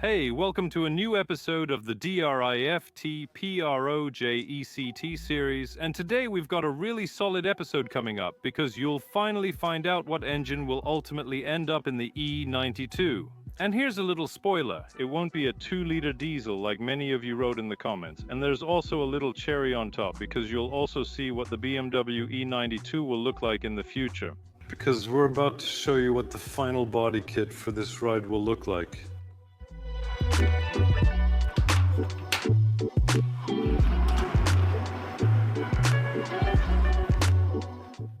Hey, welcome to a new episode of the DRIFT PROJECT series, and today we've got a really solid episode coming up because you'll finally find out what engine will ultimately end up in the E92. And here's a little spoiler, it won't be a 2-liter diesel like many of you wrote in the comments, and there's also a little cherry on top because you'll also see what the BMW E92 will look like in the future. Because we're about to show you what the final body kit for this ride will look like.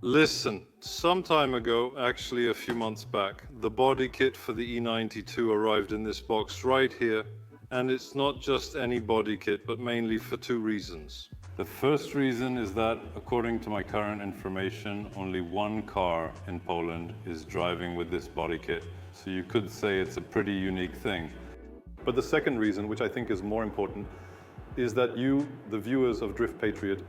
Listen, some time ago, actually a few months back, the body kit for the E92 arrived in this box right here, and it's not just any body kit, but mainly for two reasons. The first reason is that, according to my current information, only one car in Poland is driving with this body kit, so you could say it's a pretty unique thing. But the second reason, which I think is more important, is that you, the viewers of Drift Patriot,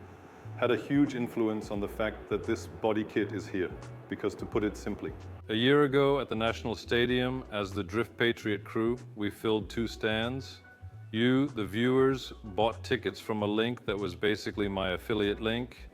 had a huge influence on the fact that this body kit is here. Because to put it simply, a year ago at the National Stadium, as the Drift Patriot crew, we filled 2 stands. You, the viewers, bought tickets from a link that was basically my affiliate link,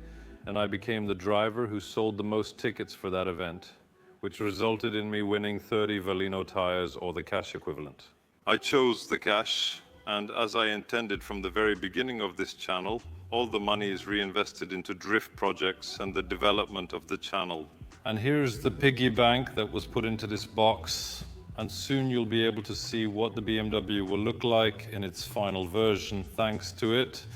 and I became the driver who sold the most tickets for that event, which resulted in me winning 30 Valino tires or the cash equivalent. I chose the cash, and as I intended from the very beginning of this channel, all the money is reinvested into drift projects and the development of the channel. And here's the piggy bank that was put into this box, and soon you'll be able to see what the BMW will look like in its final version thanks to it.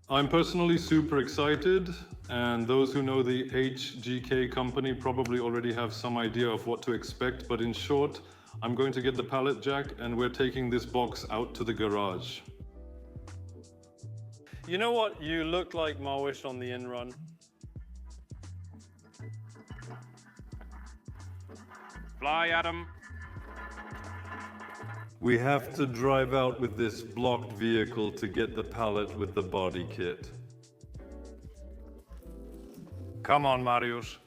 I'm personally super excited, and those who know the HGK company probably already have some idea of what to expect, but in short, I'm going to get the pallet jack and we're taking this box out to the garage. You know what? You look like Mawish on the in-run. Fly, Adam. We have to drive out with this blocked vehicle to get the pallet with the body kit. Come on, Mariusz.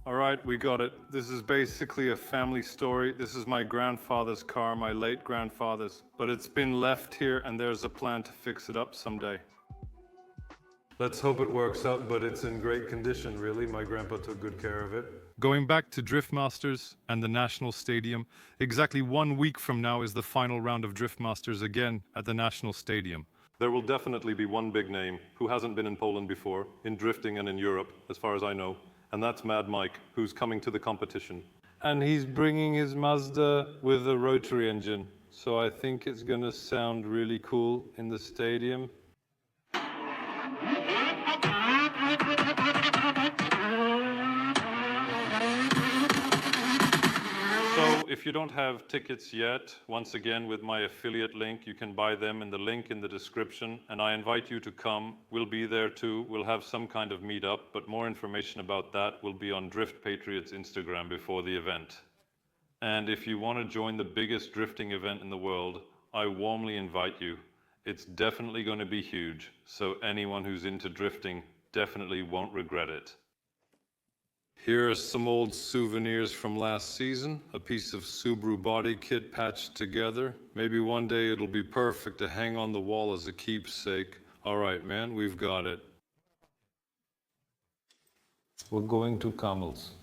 All right, we got it. This is basically a family story. This is my grandfather's car, my late grandfather's, but it's been left here and there's a plan to fix it up someday. Let's hope it works out, but it's in great condition, really. My grandpa took good care of it. Going back to Driftmasters and the National Stadium, exactly 1 week from now is the final round of Driftmasters again at the National Stadium. There will definitely be one big name who hasn't been in Poland before, in drifting and in Europe, as far as I know. And that's Mad Mike, who's coming to the competition. And he's bringing his Mazda with a rotary engine. So I think it's gonna sound really cool in the stadium. So if you don't have tickets yet, once again with my affiliate link, you can buy them in the link in the description, and I invite you to come. We'll be there too. We'll have some kind of meetup, but more information about that will be on Drift Patriot's Instagram before the event. And if you want to join the biggest drifting event in the world, I warmly invite you. It's definitely going to be huge, so anyone who's into drifting definitely won't regret it. Here are some old souvenirs from last season, a piece of Subaru body kit patched together. Maybe one day it'll be perfect to hang on the wall as a keepsake. All right, man, we've got it. We're going to Camels.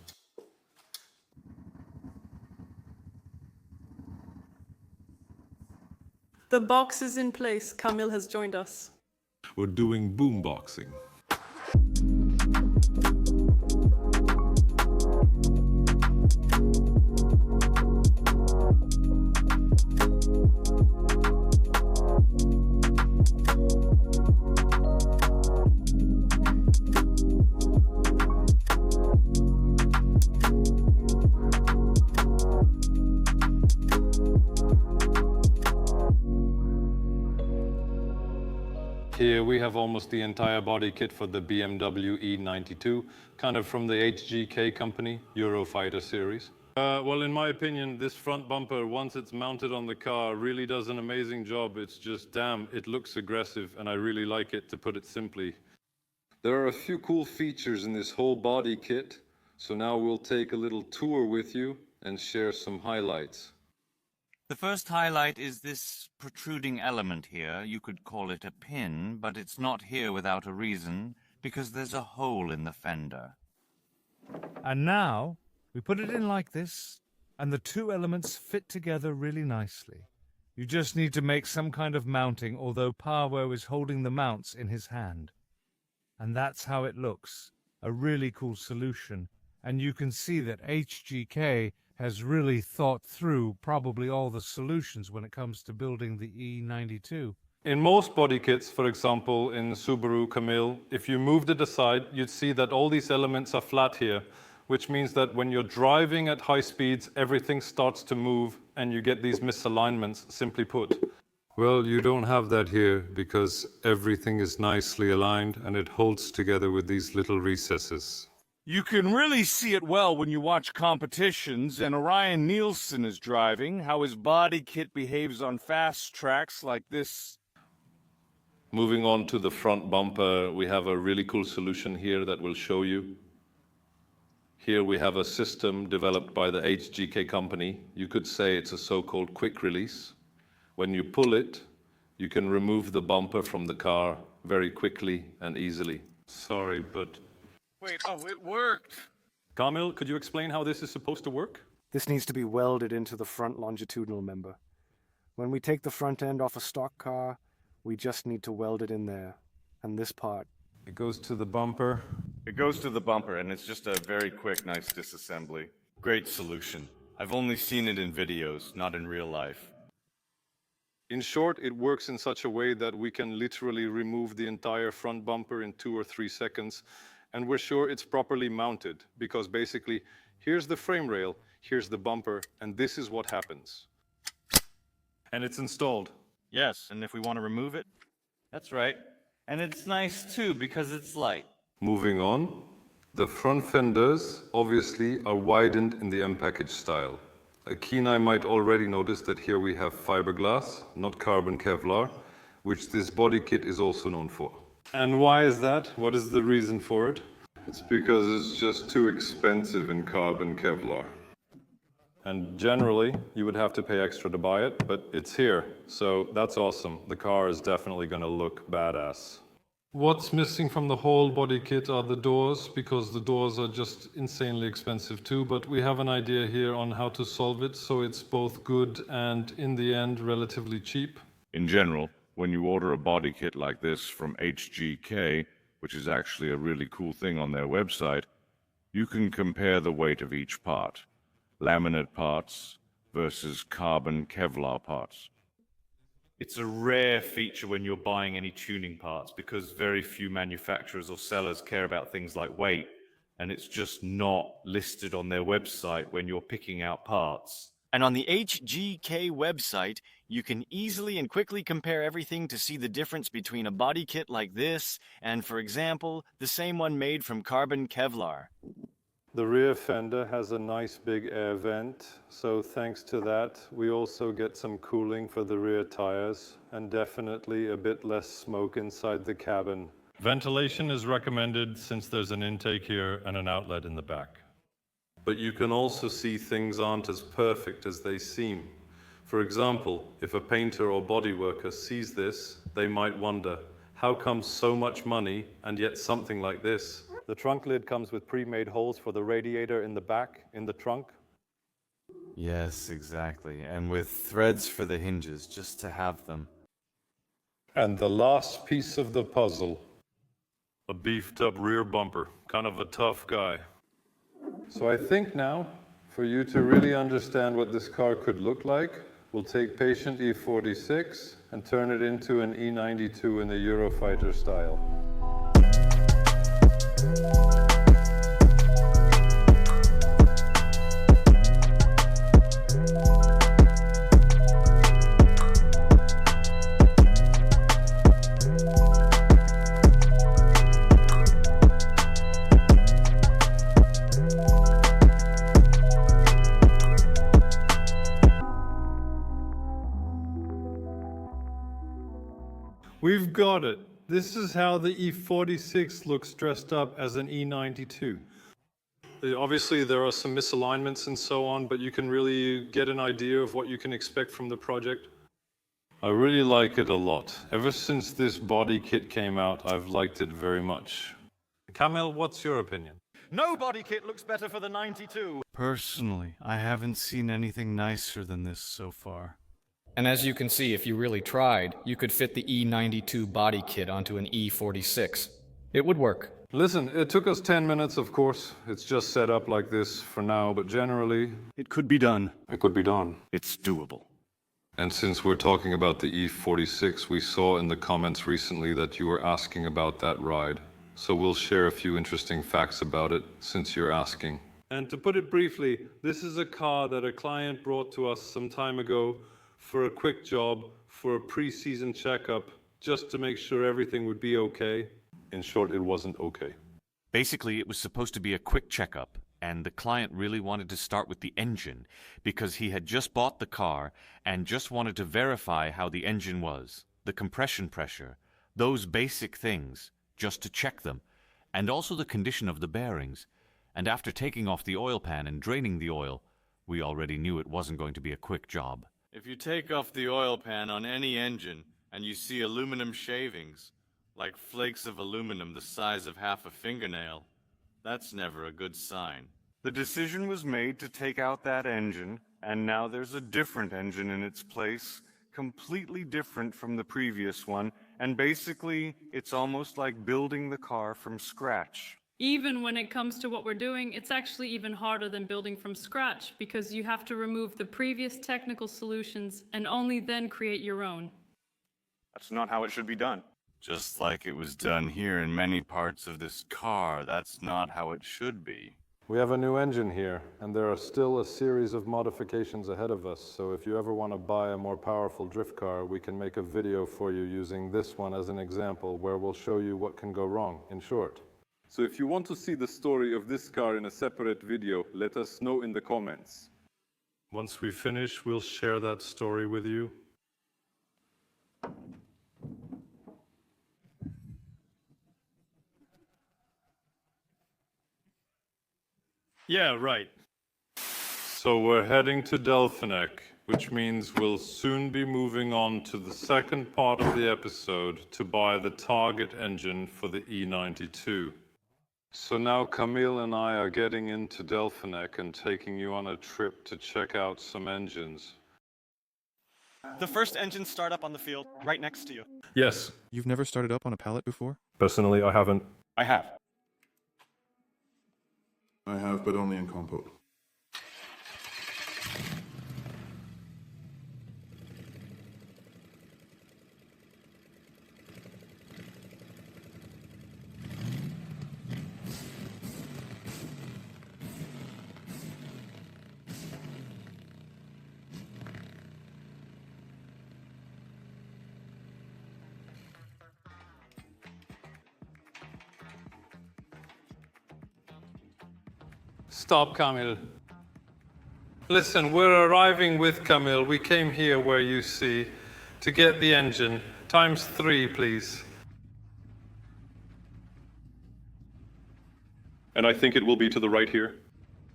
The box is in place. Kamil has joined us. We're doing boomboxing. Here we have almost the entire body kit for the BMW E92, kind of from the HGK company, Eurofighter series. Well, in my opinion, this front bumper, once it's mounted on the car, really does an amazing job. It's just, damn, it looks aggressive, and I really like it, to put it simply. There are a few cool features in this whole body kit. So now we'll take a little tour with you and share some highlights. The first highlight is this protruding element here. You could call it a pin, but it's not here without a reason, because there's a hole in the fender. And now, we put it in like this, and the two elements fit together really nicely. You just need to make some kind of mounting, although Parwo is holding the mounts in his hand. And that's how it looks. A really cool solution. And you can see that HGK has really thought through probably all the solutions when it comes to building the E92. In most body kits, for example, in Subaru Camille, if you moved it aside, you'd see that all these elements are flat here, which means that when you're driving at high speeds, everything starts to move and you get these misalignments, simply put. Well, you don't have that here because everything is nicely aligned and it holds together with these little recesses. You can really see it well when you watch competitions, and Orion Nielsen is driving, how his body kit behaves on fast tracks like this. Moving on to the front bumper, we have a really cool solution here that we'll show you. Here we have a system developed by the HGK company. You could say it's a so-called quick release. When you pull it, you can remove the bumper from the car very quickly and easily. Sorry, but... Wait, oh, it worked! Kamil, could you explain how this is supposed to work? This needs to be welded into the front longitudinal member. When we take the front end off a stock car, we just need to weld it in there. And this part. It goes to the bumper. It goes to the bumper, and it's just a very quick, nice disassembly. Great solution. I've only seen it in videos, not in real life. In short, it works in such a way that we can literally remove the entire front bumper in 2 or 3 seconds, and we're sure it's properly mounted, because basically, here's the frame rail, here's the bumper, and this is what happens. And it's installed. Yes, and if we want to remove it? That's right. And it's nice too, because it's light. Moving on, the front fenders obviously are widened in the M-package style. A keen eye might already notice that here we have fiberglass, not carbon Kevlar, which this body kit is also known for. And why is that? What is the reason for it? It's because it's just too expensive in carbon Kevlar. And generally, you would have to pay extra to buy it, but it's here, so that's awesome. The car is definitely going to look badass. What's missing from the whole body kit are the doors, because the doors are just insanely expensive too, but we have an idea here on how to solve it, so it's both good and, in the end, relatively cheap. In general, when you order a body kit like this from HGK, which is actually a really cool thing on their website, you can compare the weight of each part. Laminate parts versus carbon Kevlar parts. It's a rare feature when you're buying any tuning parts because very few manufacturers or sellers care about things like weight, and it's just not listed on their website when you're picking out parts. And on the HGK website, you can easily and quickly compare everything to see the difference between a body kit like this and, for example, the same one made from carbon Kevlar. The rear fender has a nice big air vent, so thanks to that we also get some cooling for the rear tires and definitely a bit less smoke inside the cabin. Ventilation is recommended since there's an intake here and an outlet in the back. But you can also see things aren't as perfect as they seem. For example, if a painter or bodyworker sees this, they might wonder, how come so much money and yet something like this? The trunk lid comes with pre-made holes for the radiator in the back, in the trunk. Yes, exactly. And with threads for the hinges, just to have them. And the last piece of the puzzle. A beefed up rear bumper. Kind of a tough guy. So I think now, for you to really understand what this car could look like, we'll take patient E46 and turn it into an E92 in the Eurofighter style. We've got it. This is how the E46 looks dressed up as an E92. Obviously, there are some misalignments and so on, but you can really get an idea of what you can expect from the project. I really like it a lot. Ever since this body kit came out, I've liked it very much. Kamil, what's your opinion? No body kit looks better for the 92. Personally, I haven't seen anything nicer than this so far. And as you can see, if you really tried, you could fit the E92 Body Kit onto an E46. It would work. Listen, it took us 10 minutes, of course. It's just set up like this for now, but generally, It could be done. it could be done. It's doable. And since we're talking about the E46, we saw in the comments recently that you were asking about that ride. So we'll share a few interesting facts about it since you're asking. And to put it briefly, this is a car that a client brought to us some time ago for a quick job, for a pre-season checkup, just to make sure everything would be okay. In short, it wasn't okay. Basically, it was supposed to be a quick checkup, and the client really wanted to start with the engine because he had just bought the car and just wanted to verify how the engine was, the compression pressure, those basic things, just to check them, and also the condition of the bearings. And after taking off the oil pan and draining the oil, we already knew it wasn't going to be a quick job. If you take off the oil pan on any engine and you see aluminum shavings, like flakes of aluminum the size of half a fingernail, that's never a good sign. The decision was made to take out that engine, and now there's a different engine in its place, completely different from the previous one, and basically, it's almost like building the car from scratch. Even when it comes to what we're doing, it's actually even harder than building from scratch because you have to remove the previous technical solutions and only then create your own. That's not how it should be done. Just like it was done here in many parts of this car, that's not how it should be. We have a new engine here, and there are still a series of modifications ahead of us, so if you ever want to buy a more powerful drift car, we can make a video for you using this one as an example, where we'll show you what can go wrong, in short. So if you want to see the story of this car in a separate video, let us know in the comments. Once we finish, we'll share that story with you. Yeah, right. So we're heading to Delphineck, which means we'll soon be moving on to the second part of the episode to buy the target engine for the E92. So now Camille and I are getting into Delphineck and taking you on a trip to check out some engines. The first engine startup on the field, right next to you. Yes. You've never started up on a pallet before? Personally, I haven't. I have. I have, but only in compote. Stop, Camille. Listen, we're arriving with Camille. We came here where you see to get the engine. ×3, please. And I think it will be to the right here.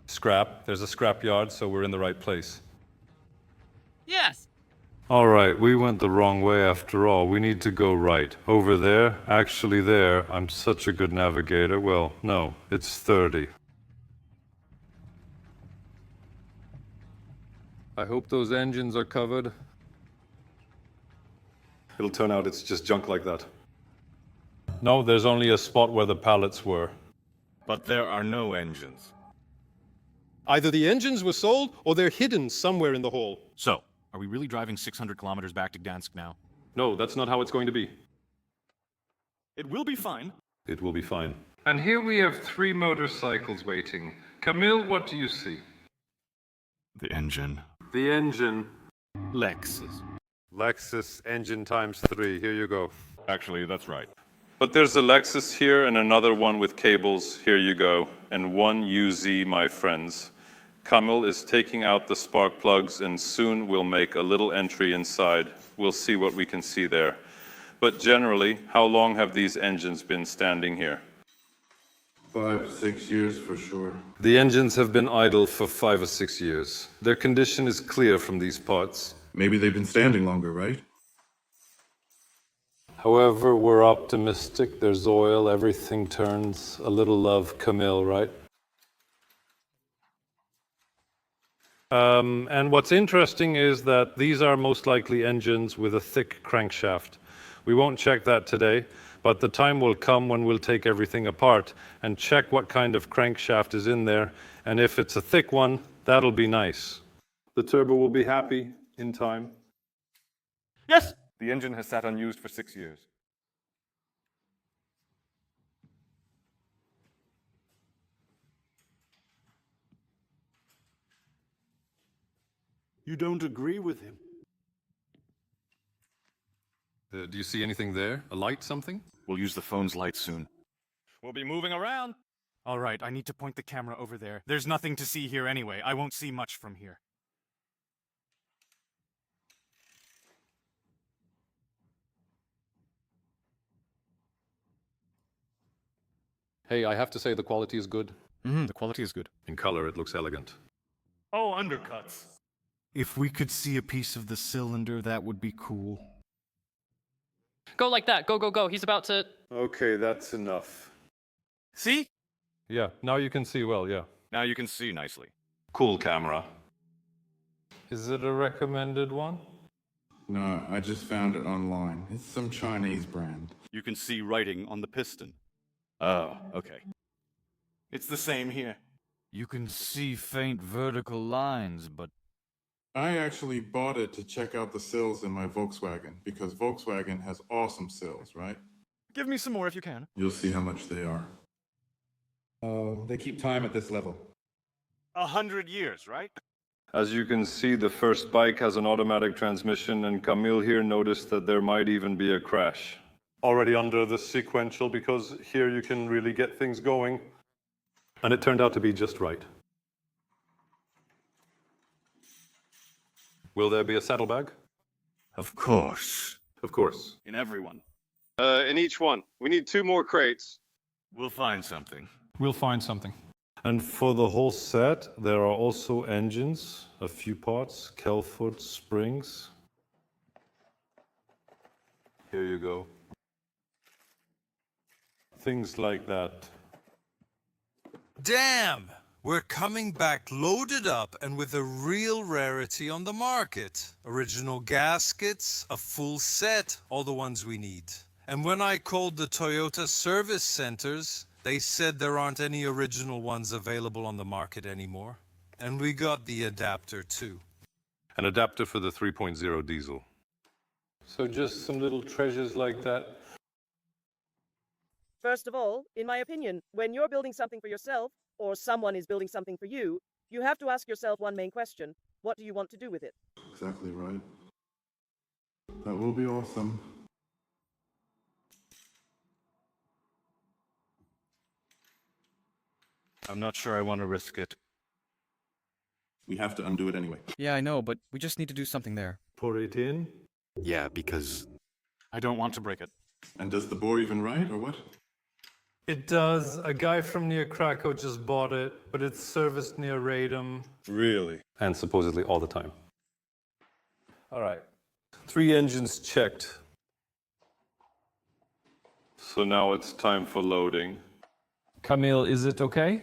Scrap. There's a scrap yard, so we're in the right place. Yes. All right, we went the wrong way after all. We need to go right. Over there, actually there. I'm such a good navigator. Well, no, it's 30. I hope those engines are covered. It'll turn out it's just junk like that. No, there's only a spot where the pallets were. But there are no engines. Either the engines were sold or they're hidden somewhere in the hall. So, are we really driving 600 kilometers back to Gdansk now? No, that's not how it's going to be. It will be fine. It will be fine. And here we have 3 motorcycles waiting. Camille, what do you see? The engine. The engine. Lexus. Lexus engine ×3. Here you go. Actually, that's right. But there's a Lexus here and another one with cables. Here you go. And one UZ, my friends. Camille is taking out the spark plugs and soon we'll make a little entry inside. We'll see what we can see there. But generally, how long have these engines been standing here? 5, 6 years for sure. The engines have been idle for 5 or 6 years. Their condition is clear from these parts. Maybe they've been standing longer, right? However, we're optimistic. There's oil, everything turns. A little love, Camille, right? And what's interesting is that these are most likely engines with a thick crankshaft. We won't check that today, but the time will come when we'll take everything apart and check what kind of crankshaft is in there, and if it's a thick one, that'll be nice. The turbo will be happy in time. Yes! The engine has sat unused for 6 years. You don't agree with him? Do you see anything there? A light, something? We'll use the phone's light soon. We'll be moving around. All right, I need to point the camera over there. There's nothing to see here anyway. I won't see much from here. Hey, I have to say the quality is good. The quality is good. In color, it looks elegant. Oh, undercuts. If we could see a piece of the cylinder, that would be cool. Go like that. Go, go, go. He's about to... Okay, that's enough. See? Yeah, now you can see well, yeah. Now you can see nicely. Cool camera. Is it a recommended one? No, I just found it online. It's some Chinese brand. You can see writing on the piston. Oh, okay. It's the same here. You can see faint vertical lines, but I actually bought it to check out the sills in my Volkswagen, because Volkswagen has awesome sills, right? Give me some more if you can. You'll see how much they are. They keep time at this level. 100 years, right? As you can see, the first bike has an automatic transmission, and Camille here noticed that there might even be a crash. Already under the sequential, because here you can really get things going. And it turned out to be just right. Will there be a saddlebag? Of course. Of course. In everyone. In each one. We need 2 more crates. We'll find something. We'll find something. And for the whole set, there are also engines, a few parts, Kelfoot springs. Here you go. Things like that. damn! We're coming back loaded up and with a real rarity on the market. Original gaskets, a full set, all the ones we need. And when I called the Toyota service centers, they said there aren't any original ones available on the market anymore. And we got the adapter too. An adapter for the 3.0 diesel. So just some little treasures like that. First of all, in my opinion, when you're building something for yourself, or someone is building something for you, you have to ask yourself one main question. What do you want to do with it? Exactly right. That will be awesome. I'm not sure I want to risk it. We have to undo it anyway. Yeah, I know, but we just need to do something there. Pour it in? Yeah, because I don't want to break it. And does the bore even write, or what? It does. A guy from near Krakow just bought it, but it's serviced near Radom. Really? And supposedly all the time. All right. 3 engines checked. So now it's time for loading. Camille, is it okay?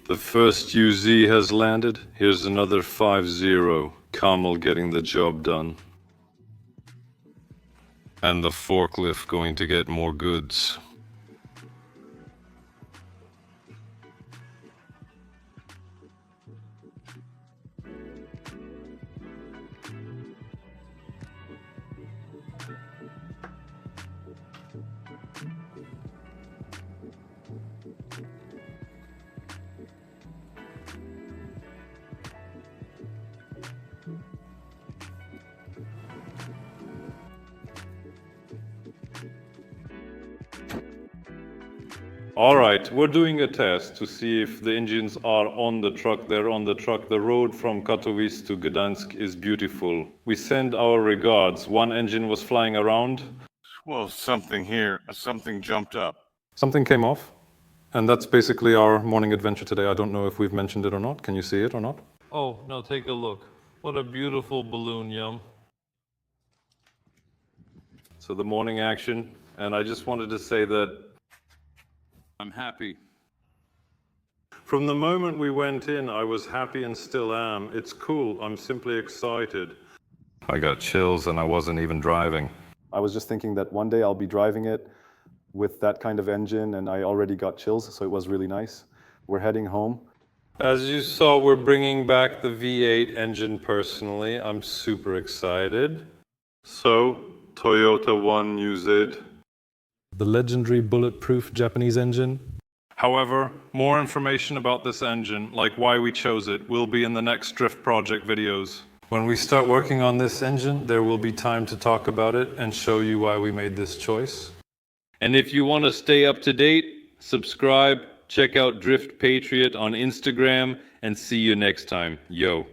The first UZ has landed. Here's another 5-0. Kamal getting the job done. And the forklift going to get more goods. All right, we're doing a test to see if the engines are on the truck. They're on the truck. The road from Katowice to Gdansk is beautiful. We send our regards. One engine was flying around. Well, something jumped up. Something came off. And that's basically our morning adventure today. I don't know if we've mentioned it or not. Can you see it or not? Oh, no, take a look. What a beautiful balloon, Yum. So the morning action, and I just wanted to say that I'm happy. From the moment we went in, I was happy and still am. It's cool. I'm simply excited. I got chills and I wasn't even driving. I was just thinking that one day I'll be driving it with that kind of engine, and I already got chills, so it was really nice. We're heading home. As you saw, we're bringing back the V8 engine personally. I'm super excited. So, Toyota One UZ. The legendary bulletproof Japanese engine. However, more information about this engine, like why we chose it, will be in the next Drift Project videos. When we start working on this engine, there will be time to talk about it and show you why we made this choice. And if you want to stay up to date, subscribe, check out Drift Patriot on Instagram, and see you next time. Yo.